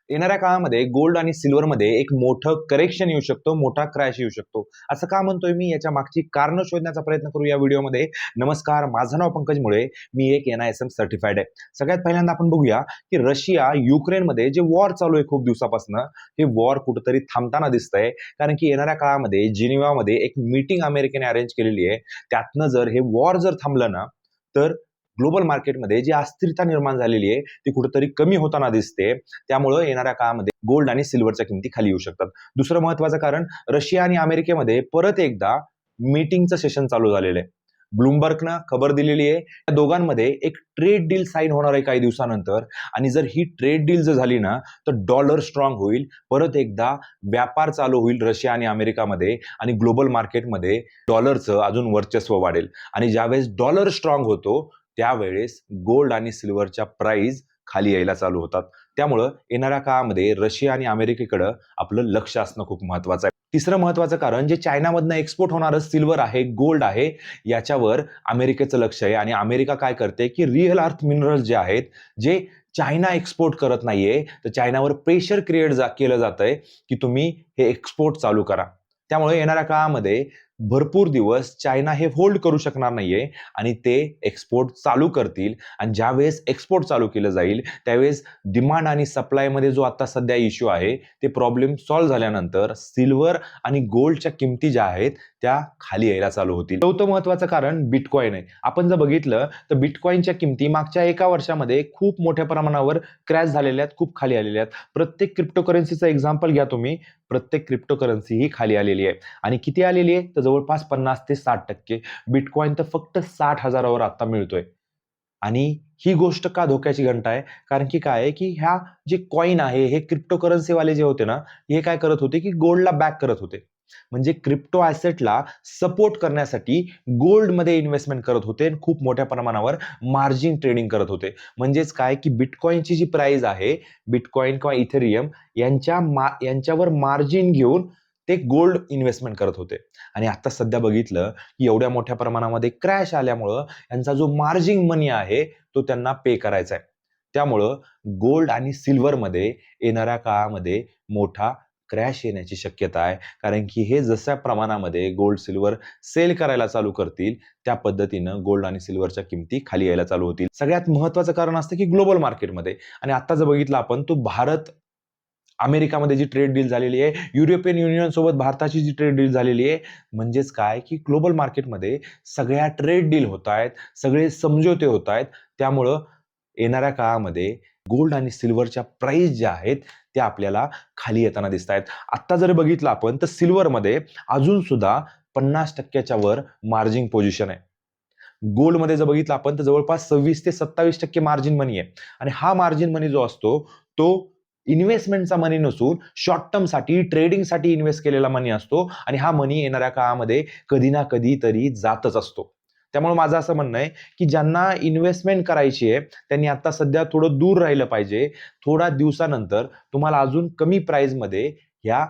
येणाऱ्या काळामध्ये गोल्ड आणि सिल्वरमध्ये एक मोठं करेक्शन येऊ शकतो, मोठा क्रॅश येऊ शकतो. असं का म्हणतोय मी? याच्या मागची कारणं शोधण्याचा प्रयत्न करू या व्हिडिओमध्ये. नमस्कार, माझं नाव पंकज मुळे. मी एक NISM सर्टिफाईड आहे. सगळ्यात पहिल्यांदा आपण बघूया की रशिया युक्रेनमध्ये जे वॉर चालू आहे खूप दिवसापासून, हे वॉर कुठेतरी थांबताना दिसतंय. कारण की येणाऱ्या काळामध्ये जिनिव्हामध्ये एक मीटिंग अमेरिकेने अरेंज केलेली आहे. त्यातनं जर हे वॉर थांबलं ना, तर ग्लोबल मार्केटमध्ये जी अस्थिरता निर्माण झालेली आहे ती कुठेतरी कमी होताना दिसते. त्यामुळे येणाऱ्या काळामध्ये गोल्ड आणि सिल्वरच्या किमती खाली येऊ शकतात. दुसरं महत्त्वाचं कारण, रशिया आणि अमेरिकेमध्ये परत एकदा मीटिंगचं सेशन चालू झालेलं आहे. ब्लूमबर्गनं खबर दिलेली आहे, या दोघांमध्ये एक ट्रेड डील साइन होणार आहे काही दिवसानंतर. आणि जर ही ट्रेड डील झाली ना, तर डॉलर स्ट्रॉंग होईल. परत एकदा व्यापार चालू होईल रशिया आणि अमेरिकामध्ये, आणि ग्लोबल मार्केटमध्ये डॉलरचं अजून वर्चस्व वाढेल. आणि ज्यावेळेस डॉलर स्ट्रॉंग होतो त्यावेळेस गोल्ड आणि सिल्वरच्या प्राइस खाली यायला चालू होतात. त्यामुळं येणाऱ्या काळामध्ये रशिया आणि अमेरिकेकडं आपलं लक्ष असणं खूप महत्वाचं आहे. तिसरं महत्वाचं कारण, जे चायनामधनं एक्सपोर्ट होणारं सिल्वर आहे, गोल्ड आहे, याच्यावर अमेरिकेचं लक्ष आहे. आणि अमेरिका काय करते की रिअल अर्थ मिनरल्स जे आहेत, जे चायना एक्सपोर्ट करत नाहीये, तर चायनावर प्रेशर क्रिएट केलं जातंय की तुम्ही हे एक्सपोर्ट चालू करा. त्यामुळे येणाऱ्या काळामध्ये भरपूर दिवस चायना हे होल्ड करू शकणार नाहीये आणि ते एक्सपोर्ट चालू करतील. आणि ज्यावेळेस एक्सपोर्ट चालू केलं जाईल त्यावेळेस डिमांड आणि सप्लायमध्ये जो आता सध्या इश्यू आहे, ते प्रॉब्लेम सॉल्व्ह झाल्यानंतर सिल्वर आणि गोल्डच्या किमती ज्या आहेत त्या खाली यायला चालू होतील. चौथं महत्वाचं कारण बिटकॉइन आहे. आपण जर बघितलं तर बिटकॉइनच्या किमती मागच्या एका वर्षामध्ये खूप मोठ्या प्रमाणावर क्रॅश झालेल्या आहेत, खूप खाली आलेल्या आहेत. प्रत्येक क्रिप्टोकरन्सीचं एक्झाम्पल घ्या तुम्ही, प्रत्येक क्रिप्टोकरन्सी ही खाली आलेली आहे. आणि किती आलेली आहे? तर जवळपास 50 ते 60%. बिटकॉइन तर फक्त 60,000वर आता मिळतोय. आणि ही गोष्ट का धोक्याची घंटा आहे? कारण की काय आहे की ह्या जे कॉइन आहे, हे क्रिप्टोकरन्सीवाले जे होते ना, हे काय करत होते की गोल्डला बॅक करत होते. म्हणजे क्रिप्टो ॲसेटला सपोर्ट करण्यासाठी गोल्डमध्ये इन्व्हेस्टमेंट करत होते आणि खूप मोठ्या प्रमाणावर मार्जिन ट्रेडिंग करत होते. म्हणजेच काय की बिटकॉइनची जी प्राइस आहे, बिटकॉइन किंवा इथेरियम यांच्यावर मार्जिन घेऊन ते गोल्ड इन्व्हेस्टमेंट करत होते. आणि आता सध्या बघितलं की एवढ्या मोठ्या प्रमाणामध्ये क्रॅश आल्यामुळं यांचा जो मार्जिन मनी आहे तो त्यांना पे करायचा आहे. त्यामुळं गोल्ड आणि सिल्वरमध्ये येणाऱ्या काळामध्ये मोठा क्रॅश येण्याची शक्यता आहे. कारण की हे जशा प्रमाणामध्ये गोल्ड सिल्वर सेल करायला चालू करतील, त्या पद्धतीनं गोल्ड आणि सिल्वरच्या किमती खाली यायला चालू होतील. सगळ्यात महत्त्वाचं कारण असतं की ग्लोबल मार्केटमध्ये, आणि आता जर बघितलं आपण, तो भारत अमेरिकामध्ये जी ट्रेड डील झालेली आहे, युरोपियन युनियन सोबत भारताची जी ट्रेड डील झालेली आहे, म्हणजेच काय की ग्लोबल मार्केटमध्ये सगळ्या ट्रेड डील होत आहेत, सगळे समझोते होत आहेत. त्यामुळं येणाऱ्या काळामध्ये गोल्ड आणि सिल्वरच्या प्राइस ज्या आहेत त्या आपल्याला खाली येताना दिसत आहेत. आत्ता जर बघितलं आपण तर सिल्वरमध्ये अजून सुद्धा 50%च्या वर मार्जिन पोझिशन आहे. गोल्डमध्ये जर बघितलं आपण तर जवळपास 26 ते 27% मार्जिन मनी आहे. आणि हा मार्जिन मनी जो असतो तो इन्व्हेस्टमेंटचा मनी नसून शॉर्ट टर्मसाठी, ट्रेडिंगसाठी इन्व्हेस्ट केलेला मनी असतो. आणि हा मनी येणाऱ्या काळामध्ये कधी ना कधी तरी जातच असतो. त्यामुळे माझं असं म्हणणं आहे की ज्यांना इन्व्हेस्टमेंट करायची आहे त्यांनी आता सध्या थोडं दूर राहिलं पाहिजे. थोड्या दिवसानंतर तुम्हाला अजून कमी प्राइसमध्ये ह्या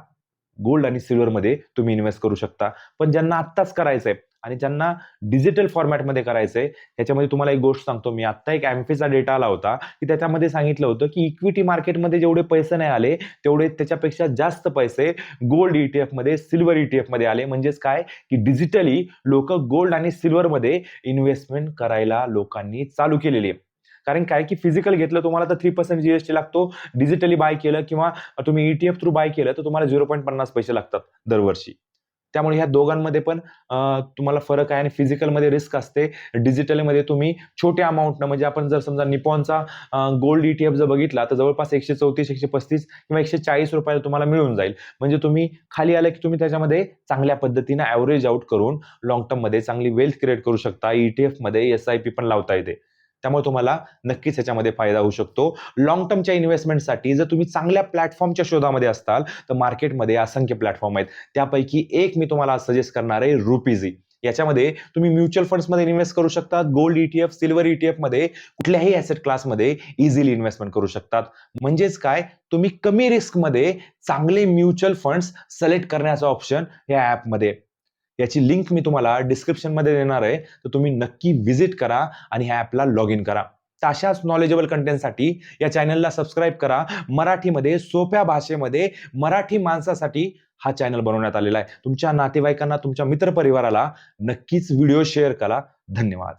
गोल्ड आणि सिल्वरमध्ये तुम्ही इन्व्हेस्ट करू शकता. पण ज्यांना आत्ताच करायचंय आणि ज्यांना डिजिटल फॉर्मॅटमध्ये करायचंय, त्याच्यामध्ये तुम्हाला एक गोष्ट सांगतो मी. आत्ता एक AMFIचा डेटा आला होता की त्याच्यामध्ये सांगितलं होतं की इक्विटी मार्केटमध्ये जेवढे पैसे नाही आले, तेवढे त्याच्यापेक्षा जास्त पैसे गोल्ड ETF मध्ये, सिल्वर ETF मध्ये आले. म्हणजेच काय की डिजिटली लोक गोल्ड आणि सिल्वरमध्ये इन्व्हेस्टमेंट करायला लोकांनी चालू केलेली आहे. कारण काय की फिजिकल घेतलं तुम्हाला तर 3% GST लागतो. डिजिटली बाय केलं किंवा तुम्ही ETF थ्रू बाय केलं तर तुम्हाला 0.50 पैसे लागतात दरवर्षी. त्यामुळे ह्या दोघांमध्ये पण तुम्हाला फरक आहे. आणि फिजिकलमध्ये रिस्क असते. डिजिटलमध्ये तुम्ही छोट्या अमाऊंटनं, म्हणजे आपण जर समजा निपॉनचा गोल्ड ETF जर बघितला तर जवळपास 134, 135 किंवा 140 रुपयाला तुम्हाला मिळून जाईल. म्हणजे तुम्ही खाली आलं की तुम्ही त्याच्यामध्ये चांगल्या पद्धतीने ॲव्हरेज आउट करून लॉंग टर्ममध्ये चांगली वेल्थ क्रिएट करू शकता. ETF मध्ये SIP पण लावता येते. त्यामुळे तुम्हाला नक्कीच ह्याच्यामध्ये फायदा होऊ शकतो. लॉंग टर्मच्या इन्व्हेस्टमेंटसाठी जर तुम्ही चांगल्या प्लॅटफॉर्मच्या शोधामध्ये असताल तर मार्केटमध्ये असंख्य प्लॅटफॉर्म आहेत. त्यापैकी एक मी तुम्हाला सजेस्ट करणार आहे, रुपीझी. याच्यामध्ये तुम्ही म्युच्युअल फंड्समध्ये इन्व्हेस्ट करू शकता. गोल्ड ETF, सिल्वर ETF मध्ये कुठल्याही ॲसेट क्लासमध्ये इझिली इन्व्हेस्टमेंट करू शकतात. म्हणजेच काय, तुम्ही कमी रिस्कमध्ये चांगले म्युच्युअल फंड्स सिलेक्ट करण्याचा ऑप्शन या ॲपमध्ये. याची लिंक मी तुम्हाला डिस्क्रिप्शनमध्ये देणार आहे, तर तुम्ही नक्की व्हिजिट करा आणि ह्या ॲपला लॉग इन करा. तर अशाच नॉलेजेबल कंटेंटसाठी या चॅनलला सबस्क्राईब करा. मराठीमध्ये सोप्या भाषेमध्ये मराठी माणसासाठी हा चॅनल बनवण्यात आलेला आहे. तुमच्या नातेवाईकांना, तुमच्या मित्रपरिवाराला नक्कीच व्हिडिओ शेअर करा. धन्यवाद.